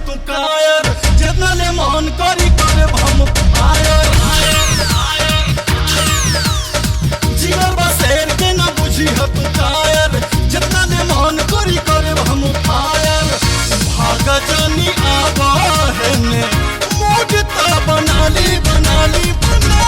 तू कायर जितना ले मन करी करे हम आयर जीवर बसेर के ना बुझी है तू कायर जितना ले मन करी करे हम आयर भाग जानी आवा है ने मोजता बनाली बनाली बनाली